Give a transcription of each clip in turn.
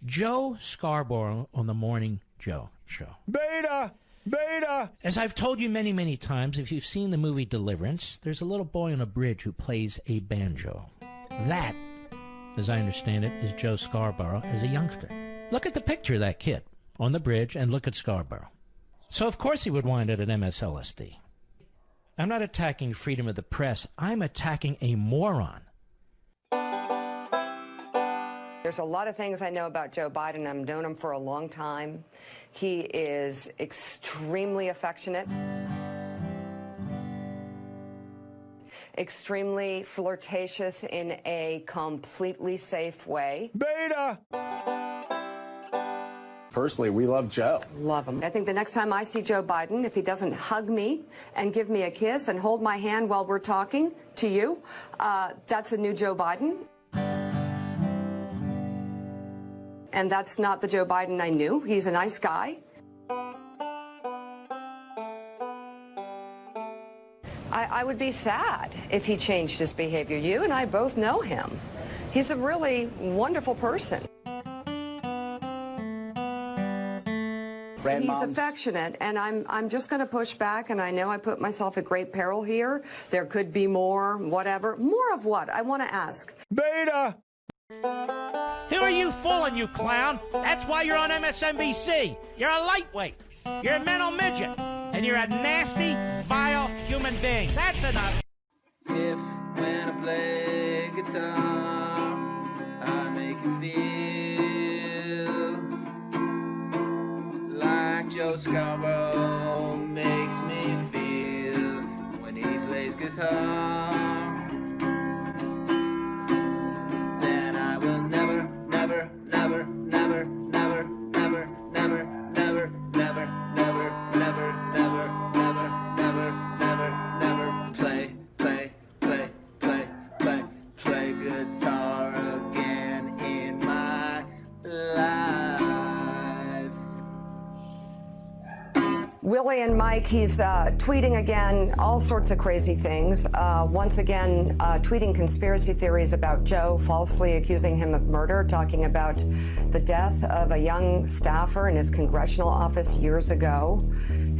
Joe Scarborough on the Morning Joe show. Beta! Beta! As I've told you many, many times, if you've seen the movie Deliverance, there's a little boy on a bridge who plays a banjo. That, as I understand it, is Joe Scarborough as a youngster. Look at the picture of that kid on the bridge and look at Scarborough. So of course he would wind at an MSLSD. I'm not attacking freedom of the press. I'm attacking a moron. There's a lot of things I know about Joe Biden. I've known him for a long time. He is extremely affectionate, extremely flirtatious in a completely safe way. Beta! Personally, we love Joe. Love him. I think the next time I see Joe Biden, if he doesn't hug me and give me a kiss and hold my hand while we're talking to you, that's a new Joe Biden. And that's not the Joe Biden I knew. He's a nice guy. I would be sad if he changed his behavior. You and I both know him. He's a really wonderful person. He's affectionate, and I'm just going to push back, and I know I put myself at great peril here. There could be more, whatever. More of what? I want to ask. Beta! Who are you fooling, you clown? That's why you're on MSNBC. You're a lightweight. You're a mental midget. And you're a nasty, vile human being. That's enough. If when I play guitar, I make you feel like Joe Scarborough makes me feel when he plays guitar. Willie and Mike, he's tweeting again all sorts of crazy things. Once again, tweeting conspiracy theories about Joe, falsely accusing him of murder, talking about the death of a young staffer in his congressional office years ago,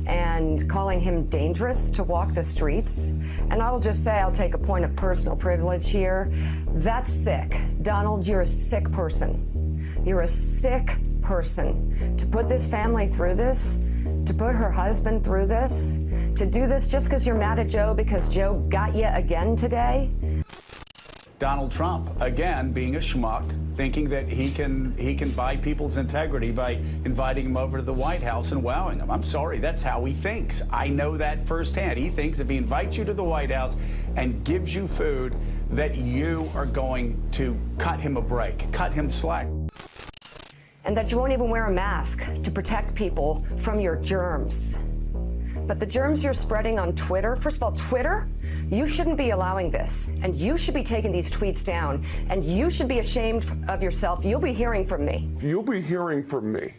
and calling him dangerous to walk the streets. And I will just say, I'll take a point of personal privilege here. That's sick. Donald, you're a sick person. You're a sick person. To put this family through this, to put her husband through this, to do this just because you're mad at Joe because Joe got you again today. Donald Trump, again, being a schmuck, thinking that he can buy people's integrity by inviting them over to the White House and wowing them. I'm sorry, that's how he thinks. I know that firsthand. He thinks if he invites you to the White House and gives you food, that you are going to cut him a break, cut him slack. And that you won't even wear a mask to protect people from your germs. But the germs you're spreading on Twitter, first of all, Twitter, you shouldn't be allowing this. And you should be taking these tweets down. And you should be ashamed of yourself. You'll be hearing from me. You'll be hearing from me.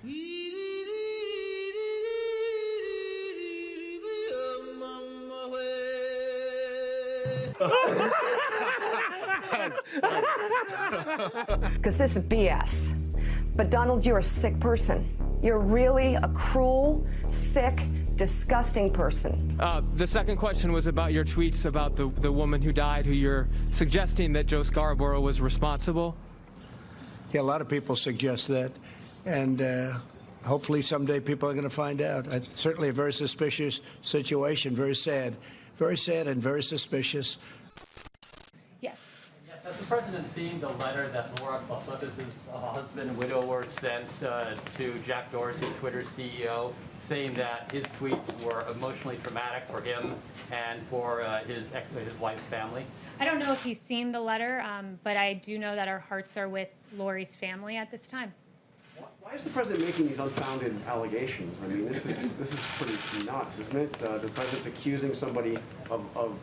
Because this is BS. But Donald, you're a sick person. You're really a cruel, sick, disgusting person. The second question was about your tweets about the woman who died, who you're suggesting that Joe Scarborough was responsible. Yeah, a lot of people suggest that. And hopefully someday people are going to find out. Certainly a very suspicious situation, very sad and very suspicious. Yes. Has the president seen the letter that Laura Klasotis' husband, widower, sent to Jack Dorsey, Twitter's CEO, saying that his tweets were emotionally traumatic for him and for his wife's family? I don't know if he's seen the letter, but I do know that our hearts are with Lori's family at this time. Why is the president making these unfounded allegations? I mean, this is pretty nuts, isn't it? The president's accusing somebody of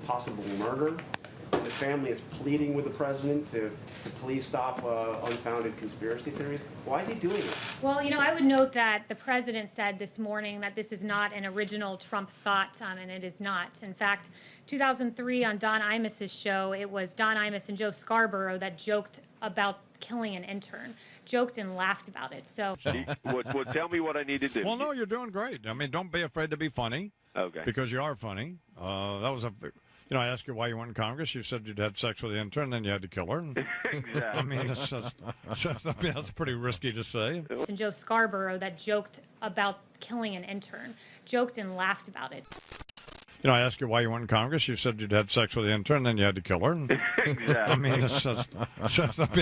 possible murder. And the family is pleading with the president to please stop unfounded conspiracy theories. Why is he doing it? Well, you know, I would note that the president said this morning that this is not an original Trump thought, and it is not. In fact, 2003 on Don Imus's show, it was Don Imus and Joe Scarborough that joked about killing an intern. joked and laughed about it. So, Well, tell me what I need to do. Well, no, you're doing great. I mean, don't be afraid to be funny. Okay. Because you are funny. That was I asked you why you weren't in Congress. You said you'd had sex with the intern, then you had to kill her. Exactly. I mean, that's pretty risky to say. and Joe Scarborough that joked about killing an intern, joked and laughed about it. I asked you why you weren't in Congress. You said you'd had sex with the intern, then you had to kill her. Exactly. I mean,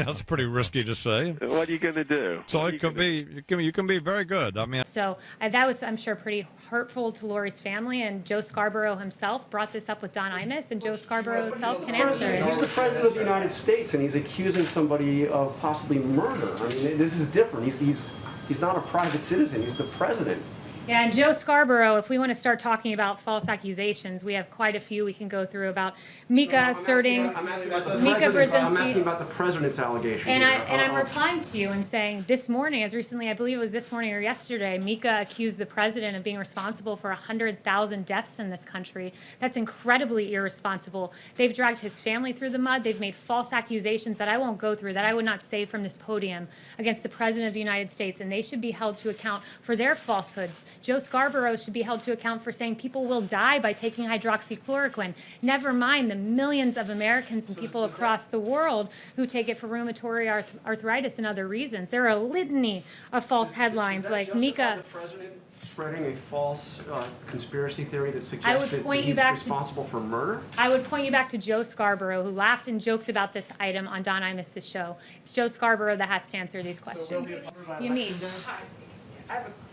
that's pretty risky to say. What are you going to do? So it could be, you can be very good. I mean. So that was, I'm sure, pretty hurtful to Lori's family, and Joe Scarborough himself brought this up with Don Imus, and Joe Scarborough himself can answer it. He's the president of the United States, and he's accusing somebody of possibly murder. I mean, this is different. He's not a private citizen. He's the president. Yeah, and Joe Scarborough, if we want to start talking about false accusations, we have quite a few we can go through about Mika asserting, I'm asking about the Mika president's, I'm Brzezinski. asking about the president's allegation. And here. I'm replying to you and saying this morning, as recently, I believe it was this morning or yesterday, Mika accused the president of being responsible for 100,000 deaths in this country. That's incredibly irresponsible. They've dragged his family through the mud. They've made false accusations that I won't go through, that I would not say from this podium, against the president of the United States, and they should be held to account for their falsehoods. Joe Scarborough should be held to account for saying people will die by taking hydroxychloroquine. Never mind the millions of Americans and people across the world who take it for rheumatoid arthritis and other reasons. There are a litany of false headlines like Mika. The president spreading a false conspiracy theory that suggests that he's responsible for murder? I would point you back to Joe Scarborough, who laughed and joked about this item on Don Imus's show. It's Joe Scarborough that has to answer these questions. You mean?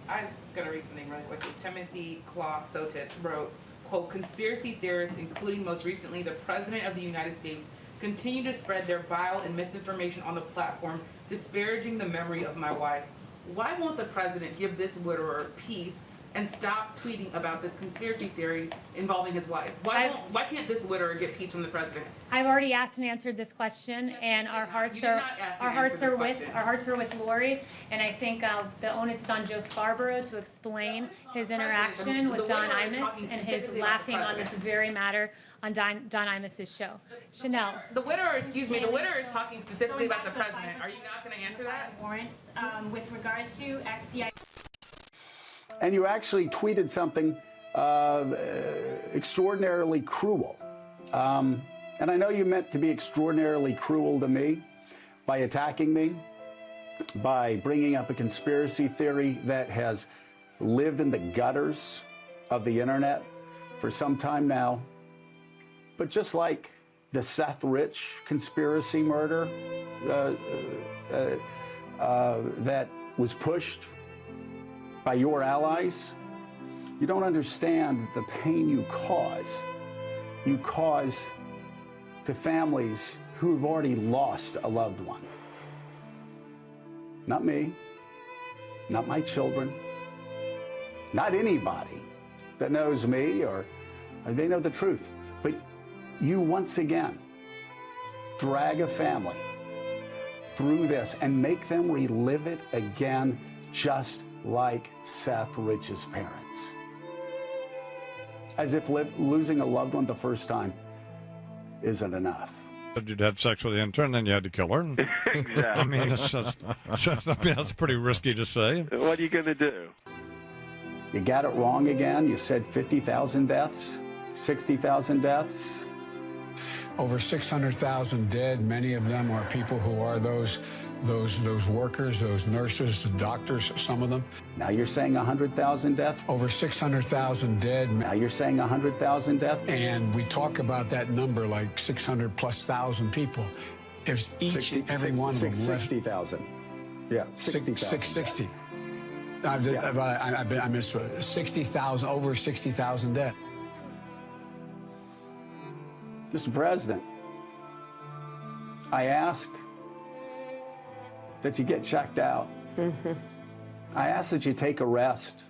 I'm going to read something really quickly. Timothy Claw Sotis wrote, quote, conspiracy theorists, including most recently the President of the United States, continue to spread their vile and misinformation on the platform, disparaging the memory of my wife. Why won't the President give this widower peace and stop tweeting about this conspiracy theory involving his wife? Why can't this widower get peace from the President? I've already asked and answered this question, and our hearts are with Lori, and I think the onus is on Joe Scarborough to explain his interaction with Don Imus and his laughing on this very matter on Don Imus's show. Chanel. The widower is talking specifically about the President. Are you not going to answer that? Warrants with regards to XCI. And you actually tweeted something extraordinarily cruel. And I know you meant to be extraordinarily cruel to me by attacking me, by bringing up a conspiracy theory that has lived in the gutters of the internet for some time now. But just like the Seth Rich conspiracy murder that was pushed by your allies, you don't understand the pain you cause. You cause to families who've already lost a loved one. Not me, not my children, not anybody that knows me or they know the truth. But you once again drag a family through this and make them relive it again, just like Seth Rich's parents. As if losing a loved one the first time isn't enough. You'd had sex with the intern, then you had to kill her. Exactly. I mean, that's pretty risky to say. What are you going to do? You got it wrong again. You said 50,000 deaths, 60,000 deaths. Over 600,000 dead. Many of them are people who are those workers, those nurses, the doctors, some of them. Now you're saying 100,000 deaths? Over 600,000 dead. Now you're saying 100,000 deaths? And we talk about that number like 600,000+ people. If each and every one of them... 60,000. Yeah, 60,000. 660. I missed 60,000, over 60,000 dead. Mr. President, I ask that you get checked out. I ask that you take a rest.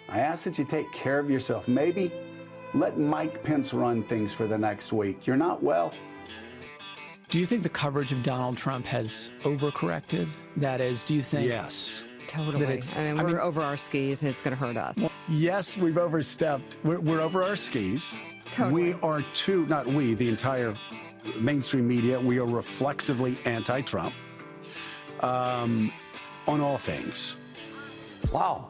I ask that you take care of yourself. Maybe let Mike Pence run things for the next week. You're not well. Do you think the coverage of Donald Trump has overcorrected? That is, do you think... Yes. Totally. We're over our skis, and it's going to hurt us. Yes, we've overstepped. We're over our skis. Totally. We are too, not we, the entire mainstream media, we are reflexively anti-Trump. on all things. Wow.